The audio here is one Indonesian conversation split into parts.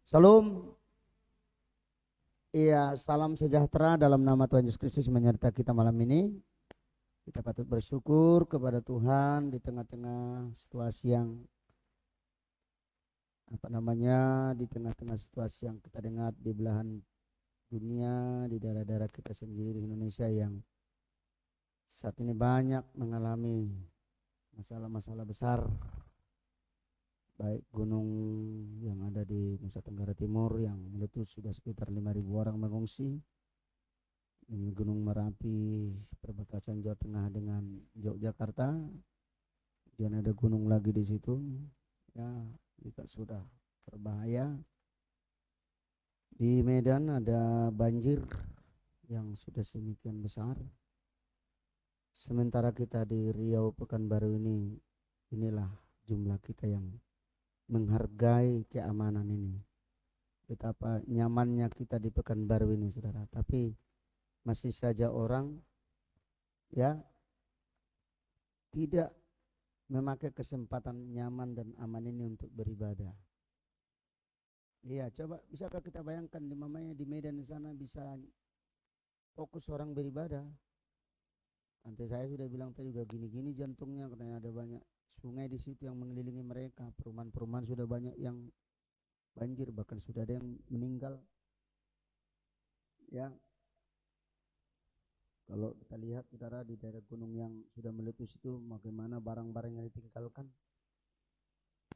Salam, iya, salam sejahtera dalam nama Tuhan Yesus Kristus menyertai kita malam ini. Kita patut bersyukur kepada Tuhan di tengah-tengah situasi yang di tengah-tengah situasi yang kita dengar di belahan dunia, di daerah-daerah kita sendiri di Indonesia yang saat ini banyak mengalami masalah-masalah besar, baik gunung yang ada di Nusa Tenggara Timur yang meletus sudah sekitar 5.000 orang mengungsi, Gunung Merapi perbatasan Jawa Tengah dengan Yogyakarta, dan ada gunung lagi di situ ya juga sudah berbahaya. Di Medan ada banjir yang sudah sedemikian besar. Sementara kita di Riau Pekanbaru inilah jumlah kita yang menghargai keamanan ini. Betapa nyamannya kita di Pekanbaru ini, saudara. Tapi masih saja orang ya tidak memakai kesempatan nyaman dan aman ini untuk beribadah. Iya, coba bisakah kita bayangkan di mamanya di Medan di sana bisa fokus orang beribadah. Nanti saya sudah bilang tadi udah gini-gini jantungnya karena ada banyak sungai di situ yang mengelilingi mereka. Perumahan-perumahan sudah banyak yang banjir, bahkan sudah ada yang meninggal. Ya, kalau kita lihat saudara di daerah gunung yang sudah meletus itu bagaimana barang-barang yang ditinggalkan,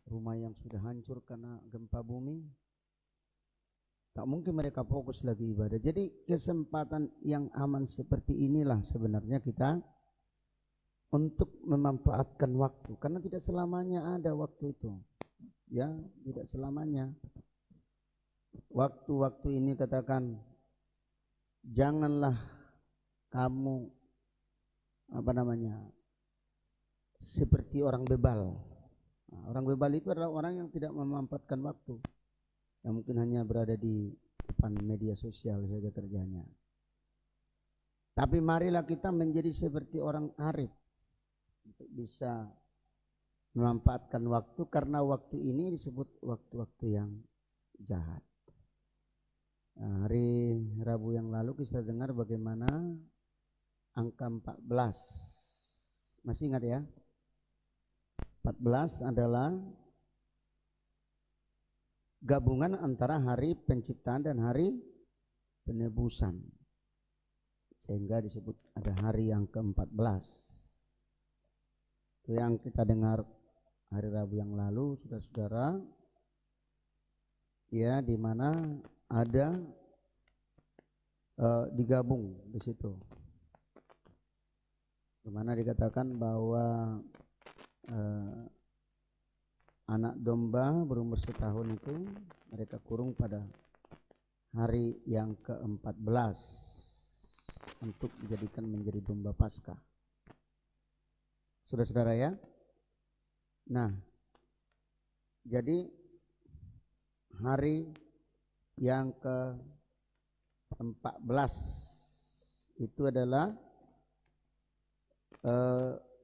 rumah yang sudah hancur karena gempa bumi, tak mungkin mereka fokus lagi ibadah. Jadi kesempatan yang aman seperti inilah sebenarnya kita untuk memanfaatkan waktu, karena tidak selamanya ada waktu itu, ya, tidak selamanya. Waktu-waktu ini katakan, janganlah kamu seperti orang bebal. Nah, orang bebal itu adalah orang yang tidak memanfaatkan waktu, yang mungkin hanya berada di depan media sosial saja kerjanya. Tapi marilah kita menjadi seperti orang arif untuk bisa memanfaatkan waktu, karena waktu ini disebut waktu-waktu yang jahat. Nah, hari Rabu yang lalu kita dengar bagaimana angka 14. Masih ingat ya? 14 adalah gabungan antara hari penciptaan dan hari penebusan, sehingga disebut ada hari yang ke-14. Itu yang kita dengar hari Rabu yang lalu, saudara-saudara, ya, di mana ada digabung di situ, di mana dikatakan bahwa anak domba berumur setahun itu mereka kurung pada hari yang ke-14 untuk dijadikan menjadi domba Paskah. Saudara-saudara ya. Nah, jadi hari yang ke-14 itu adalah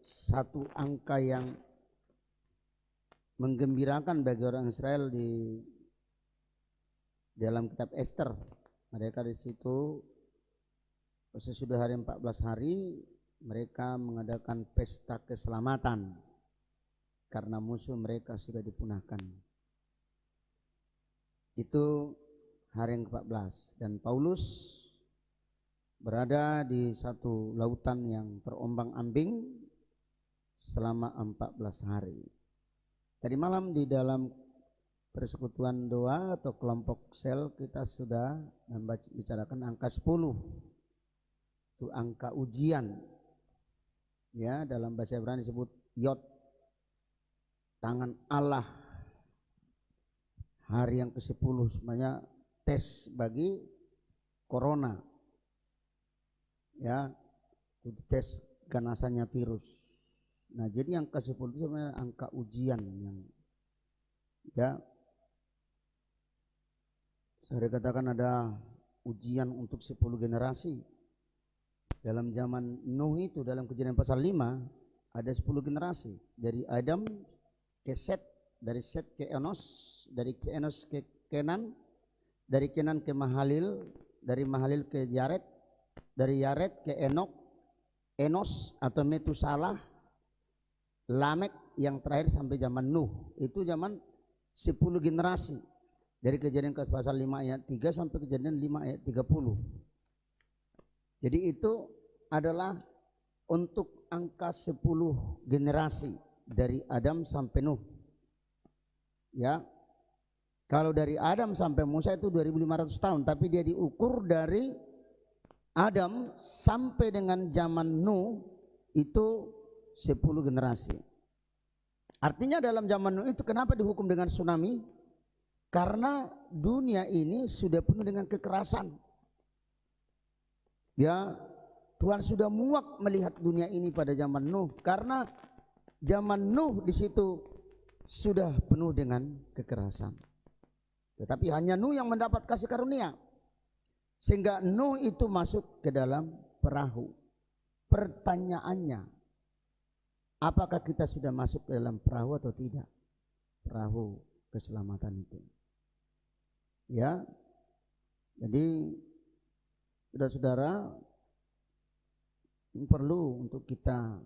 satu angka yang menggembirakan bagi orang Israel di dalam kitab Ester. Mereka di situ sesudah hari 14 hari mereka mengadakan pesta keselamatan karena musuh mereka sudah dipunahkan. Itu hari yang ke-14, dan Paulus berada di satu lautan yang terombang-ambing selama 14 hari. Tadi malam di dalam persekutuan doa atau kelompok sel kita sudah bicarakan angka 10. Itu angka ujian. Ya, dalam bahasa Ibrani disebut Yod, tangan Allah. Hari yang ke-10 semuanya tes bagi corona. Ya, tes ganasannya virus. Nah, jadi yang ke-10 itu sebenarnya angka ujian yang ya saya katakan ada ujian untuk 10 generasi. Dalam zaman Nuh itu dalam Kejadian pasal 5 ada 10 generasi, dari Adam ke Set, dari Set ke Enos, dari Enos ke Kenan, dari Kenan ke Mahalil, dari Mahalil ke Yared, dari Yared ke Enok, Enos atau Metusalah, Lamek, yang terakhir sampai zaman Nuh. Itu zaman 10 generasi. Dari Kejadian pasal 5 ayat 3 sampai Kejadian 5 ayat 30. Jadi itu adalah untuk angka 10 generasi dari Adam sampai Nuh. Ya. Kalau dari Adam sampai Musa itu 2500 tahun, tapi dia diukur dari Adam sampai dengan zaman Nuh itu 10 generasi. Artinya dalam zaman Nuh itu kenapa dihukum dengan tsunami? Karena dunia ini sudah penuh dengan kekerasan. Ya, Tuhan sudah muak melihat dunia ini pada zaman Nuh, karena zaman Nuh di situ sudah penuh dengan kekerasan. Tetapi hanya Nuh yang mendapat kasih karunia, sehingga Nuh itu masuk ke dalam perahu. Pertanyaannya, apakah kita sudah masuk ke dalam perahu atau tidak? Perahu keselamatan itu. Ya, jadi saudara-saudara, perlu untuk kita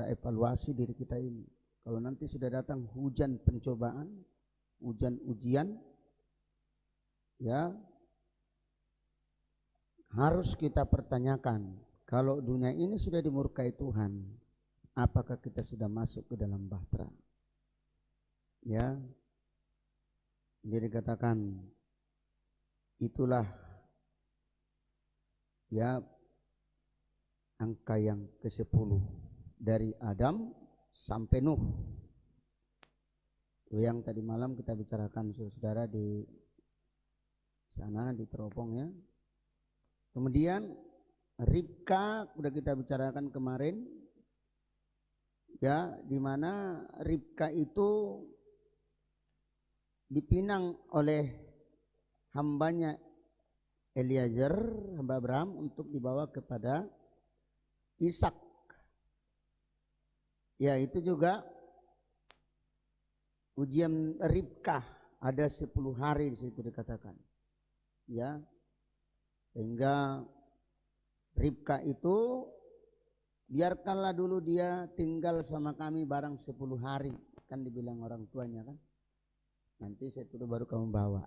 evaluasi diri kita ini. Kalau nanti sudah datang hujan pencobaan, hujan ujian, ya harus kita pertanyakan, kalau dunia ini sudah dimurkai Tuhan, apakah kita sudah masuk ke dalam bahtera? Ya, dia dikatakan itulah ya angka yang ke-10 dari Adam sampai Nuh. Itu yang tadi malam kita bicarakan saudara di sana di teropong ya. Kemudian Ribka sudah kita bicarakan kemarin ya, di mana Ribka itu dipinang oleh hambanya Eliezer, hamba Abraham, untuk dibawa kepada Ishak. Ya, itu juga ujian Ribka, ada 10 hari di situ dikatakan. Ya. Sehingga Ribka itu biarkanlah dulu dia tinggal sama kami barang 10 hari, kan dibilang orang tuanya kan. Nanti saya tuduh baru kamu bawa.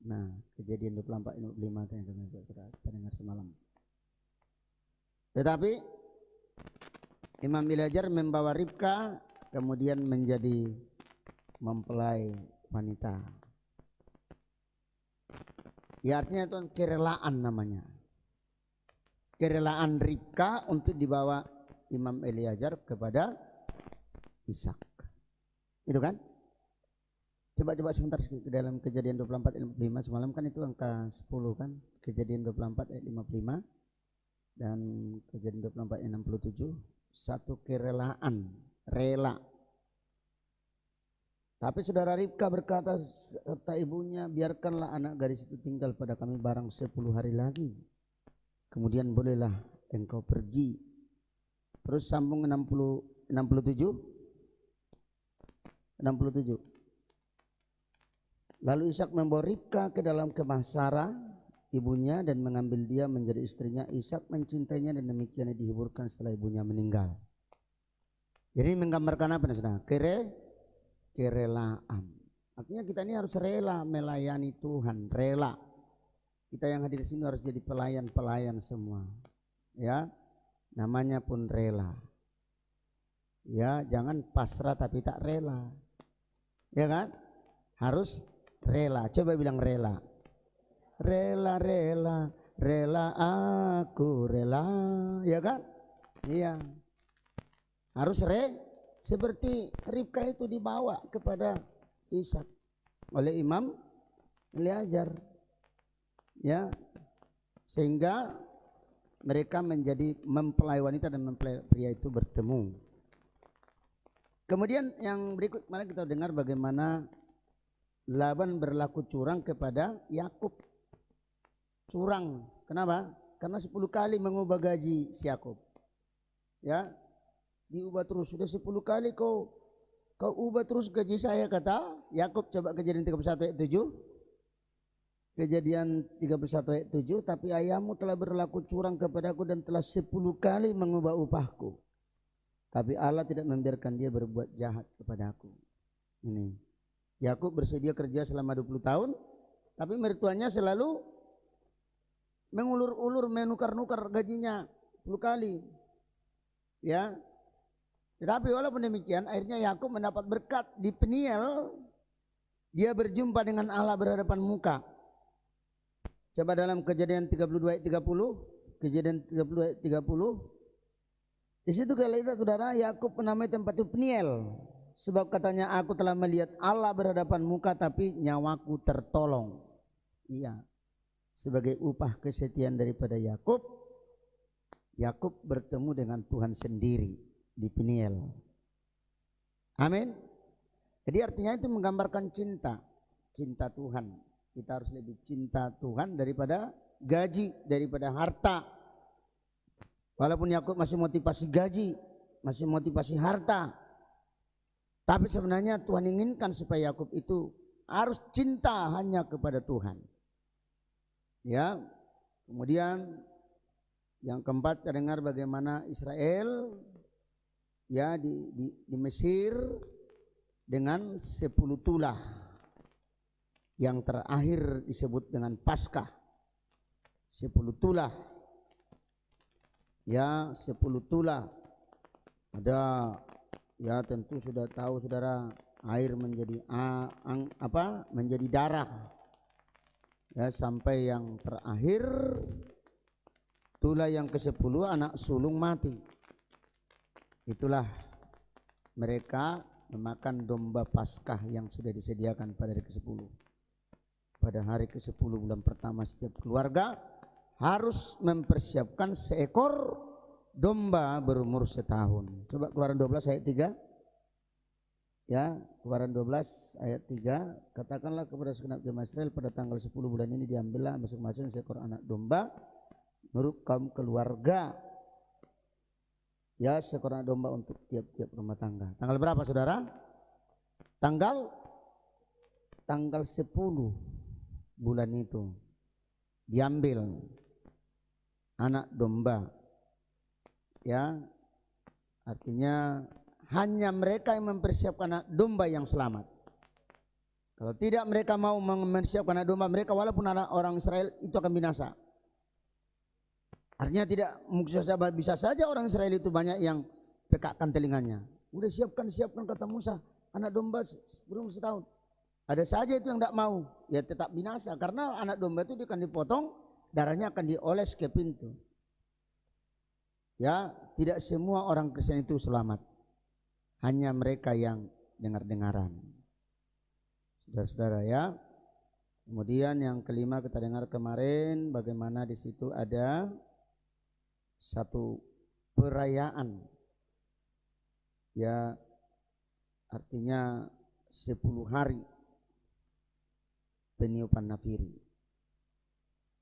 Nah, Kejadian 24-25 yang kita dengar semalam. Tetapi Imam Eliezer membawa Ribka kemudian menjadi mempelai wanita. Ya, artinya itu kerelaan namanya. Kerelaan Ribka untuk dibawa Imam Eliezer kepada Ishak. Itu kan? Coba sebentar ke dalam Kejadian 24 ayat 55 semalam kan itu angka 10 kan. Kejadian 24 ayat 55 dan Kejadian 24 ayat 67. Satu kerelaan, rela. Tapi saudara Ribka berkata serta ibunya, biarkanlah anak gadis itu tinggal pada kami barang 10 hari lagi. Kemudian bolehlah engkau pergi. Terus sambung 67. Lalu Ishak membawa Ribka ke dalam kemah Sarah ibunya dan mengambil dia menjadi istrinya. Ishak mencintainya dan demikiannya dihiburkan setelah ibunya meninggal. Jadi menggambarkan apa saudara? Kerelaan. Artinya kita ini harus rela melayani Tuhan, rela. Kita yang hadir di sini harus jadi pelayan-pelayan semua. Ya, namanya pun rela. Ya, jangan pasrah tapi tak rela. Ya kan? Harus rela. Coba bilang rela. Rela, rela, rela aku rela. Ya kan? Iya. Harus seperti Ribka itu dibawa kepada Ishak oleh Imam Eliezer. Ya. Sehingga mereka menjadi mempelai wanita dan mempelai pria itu bertemu. Kemudian yang berikut mari kita dengar bagaimana Laban berlaku curang kepada Yakub. Curang. Kenapa? Karena 10 kali mengubah gaji si Yakub. Ya. Diubah terus. Sudah 10 kali kau Kau ubah terus gaji saya, kata Yakub. Coba Kejadian 31 ayat 7. Kejadian 31 ayat 7. Tapi ayahmu telah berlaku curang kepadaku dan telah 10 kali mengubah upahku. Tapi Allah tidak membiarkan dia berbuat jahat kepadaku. Ini Yakub bersedia kerja selama 20 tahun, tapi mertuanya selalu mengulur-ulur, menukar-nukar gajinya 10 kali. Ya. Tetapi walaupun demikian, akhirnya Yakub mendapat berkat di Peniel. Dia berjumpa dengan Allah berhadapan muka. Coba dalam Kejadian 32 ayat 30, Kejadian 32 ayat 30. Di situ kali itu saudara, Yakub menamai tempat itu Peniel, sebab katanya aku telah melihat Allah berhadapan muka, tapi nyawaku tertolong. Iya, sebagai upah kesetiaan daripada Yakub, Yakub bertemu dengan Tuhan sendiri di Peniel. Amin. Jadi artinya itu menggambarkan cinta Tuhan. Kita harus lebih cinta Tuhan daripada gaji, daripada harta. Walaupun Yakub masih motivasi gaji, masih motivasi harta, tapi sebenarnya Tuhan inginkan supaya Yakub itu harus cinta hanya kepada Tuhan. Ya, kemudian yang keempat, kita dengar bagaimana Israel ya di Mesir dengan 10 tulah, yang terakhir disebut dengan Paskah. 10 tulah. Ya, 10 tulah. Ada, ya tentu sudah tahu saudara, air menjadi menjadi darah. Ya, sampai yang terakhir tulah yang ke-10, anak sulung mati. Itulah mereka memakan domba Paskah yang sudah disediakan pada hari ke-10. Pada hari ke-10 bulan pertama, setiap keluarga harus mempersiapkan seekor domba berumur setahun. Coba Keluaran 12 ayat 3. Ya, Keluaran 12 ayat 3. Katakanlah kepada segenap jemaah Israel, pada tanggal 10 bulan ini diambillah masing-masing seekor anak domba menurut kaum keluarga. Ya, seekor anak domba untuk tiap-tiap rumah tangga. Tanggal berapa saudara? Tanggal 10 bulan itu diambil anak domba. Ya, artinya hanya mereka yang mempersiapkan anak domba yang selamat. Kalau tidak mereka mau mempersiapkan anak domba mereka, walaupun anak orang Israel, itu akan binasa. Artinya tidak bisa saja orang Israel itu banyak yang pekakkan telinganya. Udah siapkan kata Musa, anak domba belum setahun. Ada saja itu yang tidak mau, ya tetap binasa, karena anak domba itu akan dipotong, darahnya akan dioles ke pintu. Ya, tidak semua orang Kristen itu selamat, hanya mereka yang dengar-dengaran. Saudara-saudara ya. Kemudian yang kelima kita dengar kemarin, bagaimana di situ ada satu perayaan. Ya, artinya 10 hari peniupan napiri,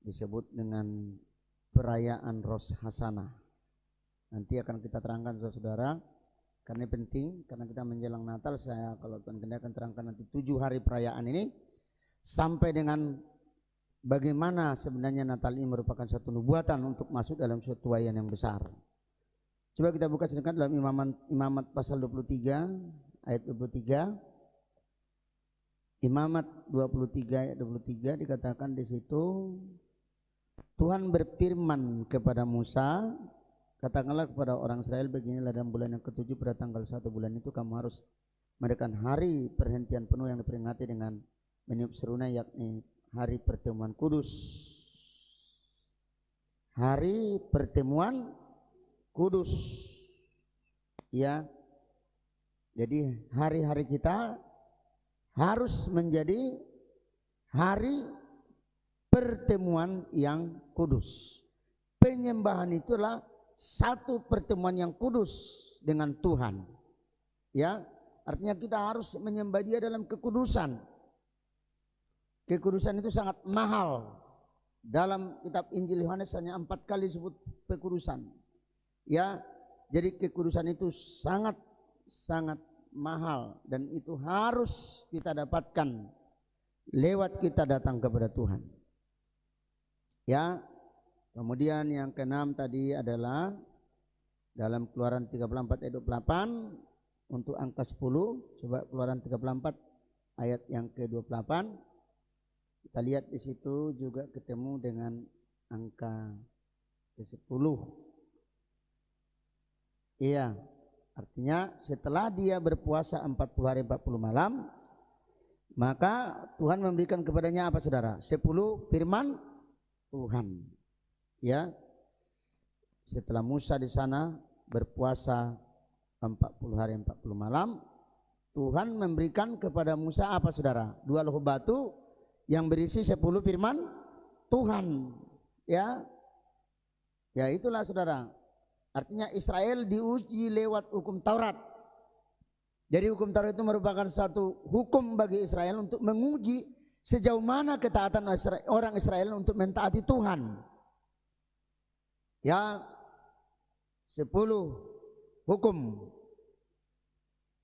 disebut dengan perayaan Rosh Hasanah. Nanti akan kita terangkan saudara-saudara, karena penting, karena kita menjelang Natal. Saya kalau Tuhan kehendak akan terangkan nanti 7 hari perayaan ini, sampai dengan bagaimana sebenarnya Natal ini merupakan satu nubuatan untuk masuk dalam suatu wayan yang besar. Coba kita buka sedikit dalam Imamat pasal 23 ayat 23. Imamat 23 ayat 23 dikatakan di situ, Tuhan berfirman kepada Musa, katakanlah kepada orang Israel, beginilah dalam bulan yang ke-7 pada tanggal 1 bulan itu kamu harus mengadakan hari perhentian penuh yang diperingati dengan meniup seruna, yakni hari pertemuan kudus. Hari pertemuan kudus. Ya. Jadi hari-hari kita harus menjadi hari pertemuan yang kudus. Penyembahan itulah satu pertemuan yang kudus dengan Tuhan. Ya, artinya kita harus menyembah Dia dalam kekudusan. Kekudusan itu sangat mahal. Dalam kitab Injil Yohanes hanya 4 kali disebut kekudusan. Ya, jadi kekudusan itu sangat mahal dan itu harus kita dapatkan lewat kita datang kepada Tuhan. Ya. Kemudian yang keenam tadi adalah dalam Keluaran 34 ayat 28 untuk angka 10. Coba Keluaran 34 ayat yang ke-28. Kita lihat di situ juga ketemu dengan angka ke-10. Iya, artinya setelah dia berpuasa 40 hari 40 malam, maka Tuhan memberikan kepadanya apa saudara? 10 firman Tuhan. Ya, setelah Musa di sana berpuasa 40 hari 40 malam, Tuhan memberikan kepada Musa apa saudara? 2 loh batu yang berisi 10 firman Tuhan. Ya, ya itulah saudara. Artinya Israel diuji lewat hukum Taurat. Jadi hukum Taurat itu merupakan satu hukum bagi Israel untuk menguji sejauh mana ketaatan orang Israel untuk mentaati Tuhan. Ya, 10 hukum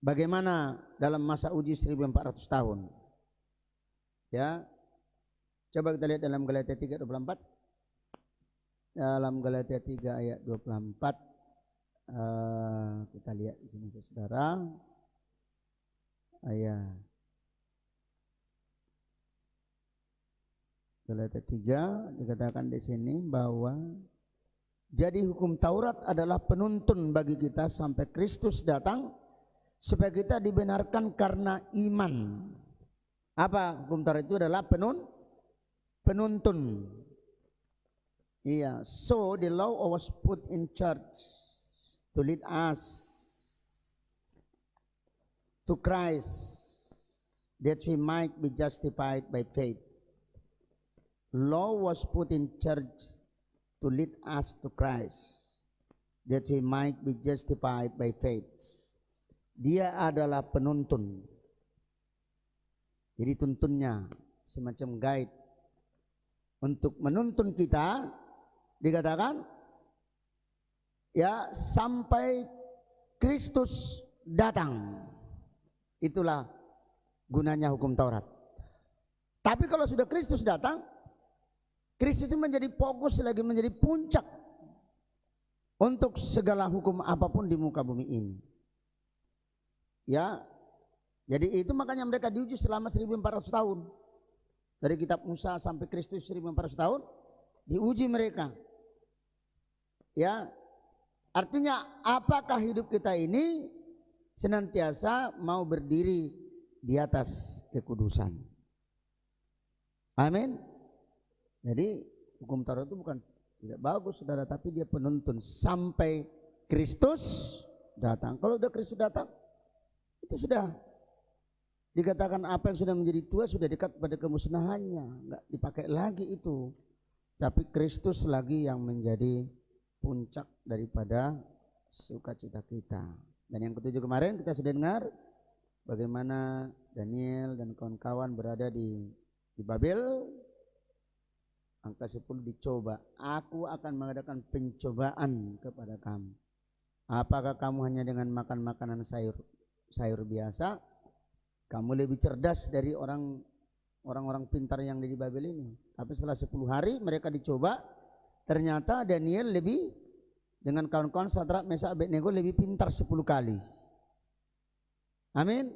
bagaimana dalam masa uji 1400 tahun. Ya, coba kita lihat dalam Galatia 3:24. Dalam Galatia 3 ayat 24 kita lihat di sini saudara. Ayat Galatia 3 dikatakan di sini bahwa jadi hukum Taurat adalah penuntun bagi kita sampai Kristus datang supaya kita dibenarkan karena iman. Apa hukum Taurat itu adalah penuntun. Iya, so the law was put in church to lead us to Christ that we might be justified by faith. Law was put in church to lead us to Christ that we might be justified by faith. Dia adalah penuntun. Jadi tuntunnya semacam guide untuk menuntun kita, dikatakan ya sampai Kristus datang. Itulah gunanya hukum Taurat. Tapi kalau sudah Kristus datang, Kristus itu menjadi fokus lagi, menjadi puncak untuk segala hukum apapun di muka bumi ini. Ya, jadi itu makanya mereka diuji selama 1400 tahun. Dari kitab Musa sampai Kristus 1400 tahun diuji mereka. Ya, artinya apakah hidup kita ini senantiasa mau berdiri di atas kekudusan. Amin. Jadi hukum Taurat itu bukan tidak bagus saudara, tapi dia penuntun sampai Kristus datang. Kalau udah Kristus datang, itu sudah dikatakan apa yang sudah menjadi tua sudah dekat pada kemusnahannya, enggak dipakai lagi itu. Tapi Kristus lagi yang menjadi puncak daripada sukacita kita. Dan yang ketujuh kemarin kita sudah dengar bagaimana Daniel dan kawan-kawan berada di Babel. Angka 10 dicoba. Aku akan mengadakan pencobaan kepada kamu. Apakah kamu hanya dengan makan makanan sayur biasa? Kamu lebih cerdas dari orang-orang pintar yang di Babel ini. Tapi setelah 10 hari mereka dicoba, ternyata Daniel lebih dengan kawan-kawan Sadrak, Mesak, Abednego lebih pintar 10 kali. Amin.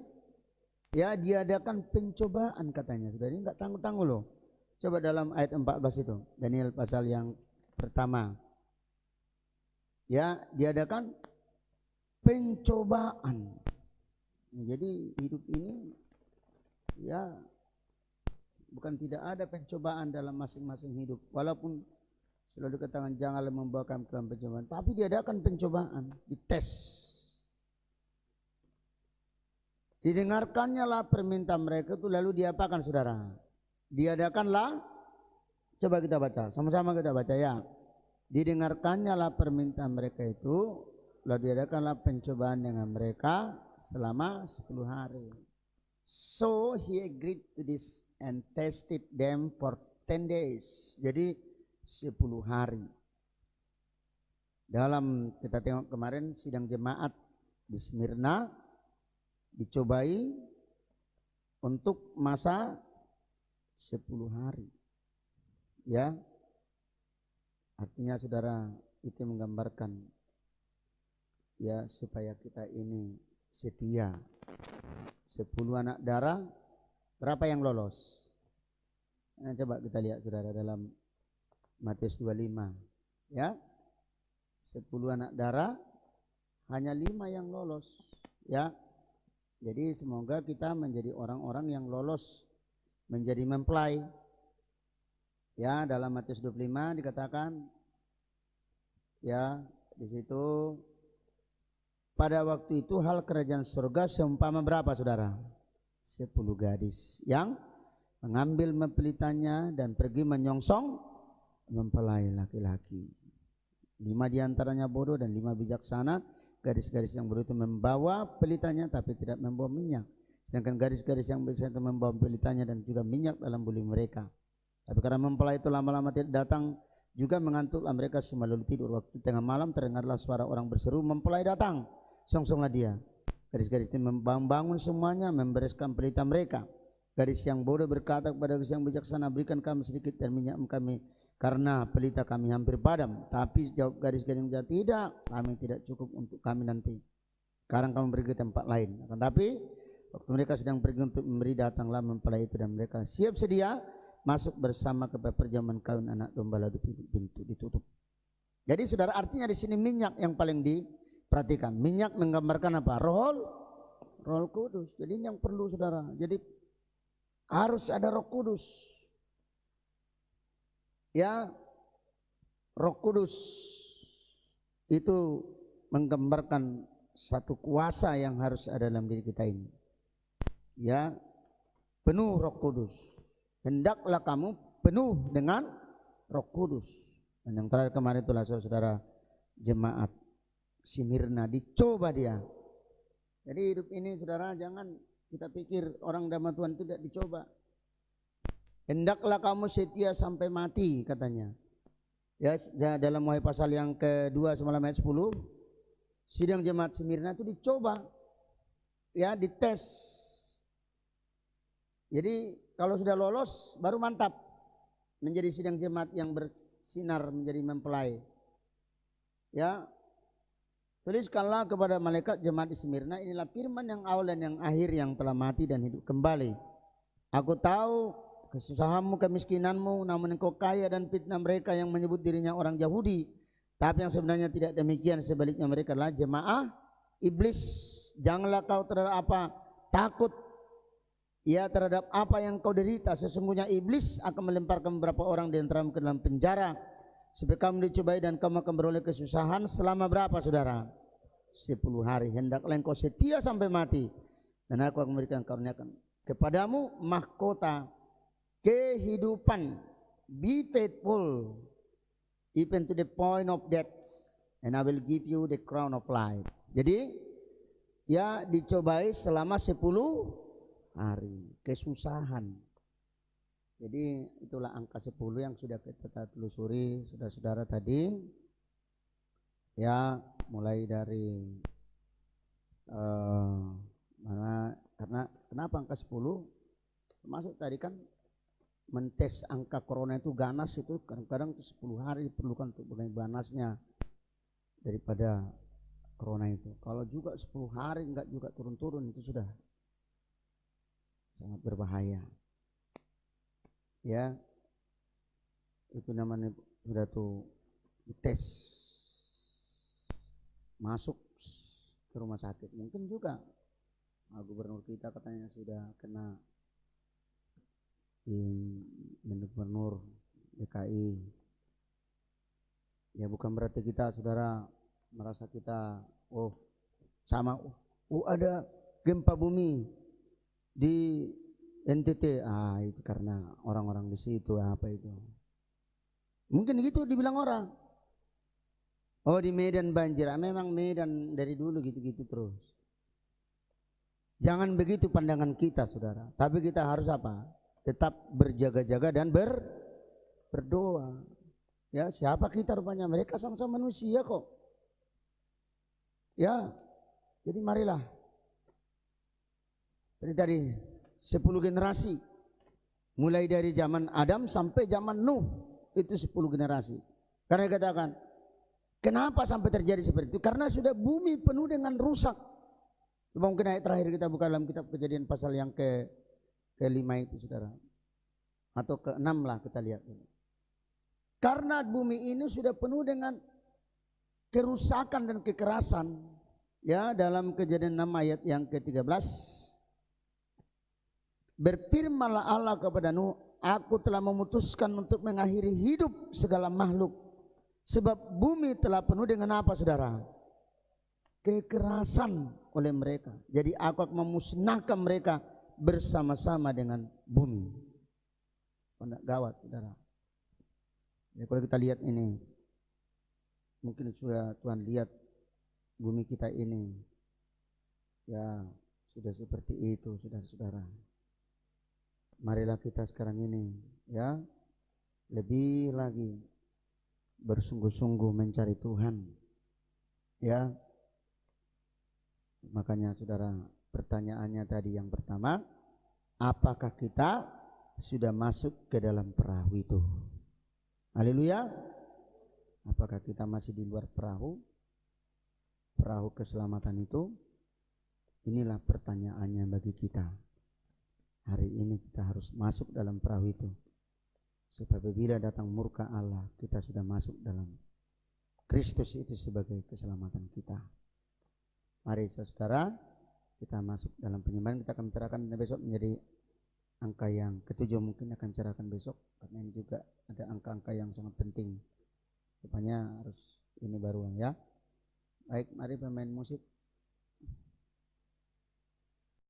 Ya, diadakan pencobaan katanya. Sudah ini enggak tangguh-tangguh loh. Coba dalam ayat 14 itu, Daniel pasal yang pertama. Ya, diadakan pencobaan. Jadi hidup ini ya bukan tidak ada pencobaan dalam masing-masing hidup. Walaupun selalu dikatakan janganlah membawa kami ke dalam pencobaan, tapi diadakan pencobaan, dites. Didengarkannya lah permintaan mereka itu, lalu diapakan saudara? Diadakanlah, coba kita baca, sama-sama kita baca ya. Didengarkannya lah permintaan mereka itu, lalu diadakanlah pencobaan dengan mereka selama 10 hari. So he agreed to this and tested them for 10 days. Jadi 10 hari. Dalam kita tengok kemarin sidang jemaat di Smyrna, dicobai untuk masa 10 hari. Ya, artinya saudara, itu menggambarkan ya supaya kita ini setia. 10 anak darah, berapa yang lolos? Nah, coba kita lihat saudara dalam Matius 25. Ya, 10 anak darah, hanya 5 yang lolos. Ya, jadi semoga kita menjadi orang-orang yang lolos, menjadi mempelai. Ya, dalam Matius 25 dikatakan, ya, di situ pada waktu itu hal kerajaan surga seumpama berapa saudara? 10 gadis yang mengambil mempelitanya dan pergi menyongsong mempelai laki-laki. 5 diantaranya bodoh dan 5 bijaksana. Gadis-gadis yang bodoh itu membawa pelitanya tapi tidak membawa minyak. Sedangkan gadis-gadis yang bijaksana itu membawa pelitanya dan juga minyak dalam buli mereka. Tapi karena mempelai itu lama-lama tidak datang, juga mengantuklah mereka semua lalu tidur. Waktu tengah malam terdengarlah suara orang berseru, mempelai datang, songsonglah dia. Gadis-gadis itu membangun semuanya, membereskan pelita mereka. Gadis yang bodoh berkata kepada gadis yang bijaksana, berikan kami sedikit dan minyak kami, karena pelita kami hampir padam. Tapi jawab gadis-gadis yang tidak, kami tidak cukup untuk kami nanti. Sekarang kamu pergi ke tempat lain. Tetapi waktu mereka sedang pergi untuk memberi, datanglah mempelai itu dan mereka siap sedia masuk bersama ke perjamuan kawin anak domba, lalu pintu ditutup. Jadi saudara, artinya di sini minyak yang paling diperhatikan. Minyak menggambarkan apa? Roh Kudus. Jadi ini yang perlu saudara. Jadi harus ada Roh Kudus. Ya, Roh Kudus itu menggambarkan satu kuasa yang harus ada dalam diri kita ini. Ya, penuh Roh Kudus. Hendaklah kamu penuh dengan Roh Kudus. Dan yang terakhir kemarin itulah saudara, jemaat Smyrna dicoba dia. Jadi hidup ini saudara, jangan kita pikir orang dalam Tuhan tidak dicoba. Hendaklah kamu setia sampai mati katanya. Ya, dalam Wahyu pasal yang kedua semalam ayat 10, sidang jemaat Smyrna itu dicoba. Ya, dites. Jadi kalau sudah lolos baru mantap menjadi sidang jemaat yang bersinar menjadi mempelai. Ya, tuliskanlah kepada malaikat jemaat di Smyrna, inilah firman yang awal dan yang akhir yang telah mati dan hidup kembali. Aku tahu kesusahanmu, kemiskinanmu, namun engkau kaya, dan fitnah mereka yang menyebut dirinya orang Yahudi, tapi yang sebenarnya tidak demikian, sebaliknya mereka adalah jemaah iblis. Janganlah kau terhadap apa takut, ya, terhadap apa yang kau derita. Sesungguhnya iblis akan melemparkan beberapa orang di antaramu ke dalam penjara supaya kamu dicobai dan kamu akan beroleh kesusahan selama berapa saudara? 10 hari. Hendaklah engkau setia sampai mati dan aku akan memberikan karuniakan kepadamu mahkota kehidupan. Be faithful even to the point of death and I will give you the crown of life. Jadi ya, dicobai selama 10 hari, kesusahan. Jadi itulah angka 10 yang sudah kita telusuri saudara-saudara tadi. Ya, mulai dari mana, karena kenapa angka 10? Termasuk tadi kan mentes angka corona itu ganas, itu kadang-kadang 10 hari diperlukan untuk ganasnya daripada corona itu. Kalau juga 10 hari enggak juga turun-turun, itu sudah sangat berbahaya. Ya, itu namanya sudah tuh tes masuk ke rumah sakit. Mungkin juga gubernur kita katanya sudah kena, gubernur DKI. Ya, bukan berarti kita saudara merasa kita sama, ada gempa bumi di NTT, itu karena orang-orang di situ apa itu. Mungkin gitu dibilang orang. Di Medan banjir. Memang Medan dari dulu gitu-gitu terus. Jangan begitu pandangan kita saudara. Tapi kita harus apa? Tetap berjaga-jaga dan berdoa. Ya, siapa kita rupanya? Mereka sama-sama manusia kok. Ya, jadi marilah Jadi dari 10 generasi, mulai dari zaman Adam sampai zaman Nuh, itu 10 generasi. Karena dikatakan, kenapa sampai terjadi seperti itu? Karena sudah bumi penuh dengan rusak. Mungkin ayat terakhir kita buka dalam kitab Kejadian pasal yang ke-5 itu, saudara, atau ke-6 lah kita lihat. Karena bumi ini sudah penuh dengan kerusakan dan kekerasan, ya, dalam Kejadian 6 ayat yang ke-13, berfirmanlah Allah kepada Nuh, aku telah memutuskan untuk mengakhiri hidup segala makhluk, sebab bumi telah penuh dengan apa, saudara? Kekerasan oleh mereka. Jadi aku akan memusnahkan mereka bersama-sama dengan bumi. Gawat, saudara. Ya, kalau kita lihat ini, mungkin sudah Tuhan lihat bumi kita ini, ya sudah seperti itu, saudara-saudara. Marilah kita sekarang ini, ya, lebih lagi bersungguh-sungguh mencari Tuhan, ya. Makanya, saudara, pertanyaannya tadi yang pertama, apakah kita sudah masuk ke dalam perahu itu? Haleluya. Apakah kita masih di luar perahu keselamatan itu? Inilah pertanyaannya bagi kita. Hari ini kita harus masuk dalam perahu itu, supaya bila datang murka Allah, kita sudah masuk dalam Kristus itu sebagai keselamatan kita. Mari saudara, kita masuk dalam penyembahan. Kita akan bicarakan besok menjadi angka yang ke-7, mungkin akan bicarakan besok, karena ini juga ada angka-angka yang sangat penting. Rupanya harus ini baru, ya. Baik, mari pemain musik.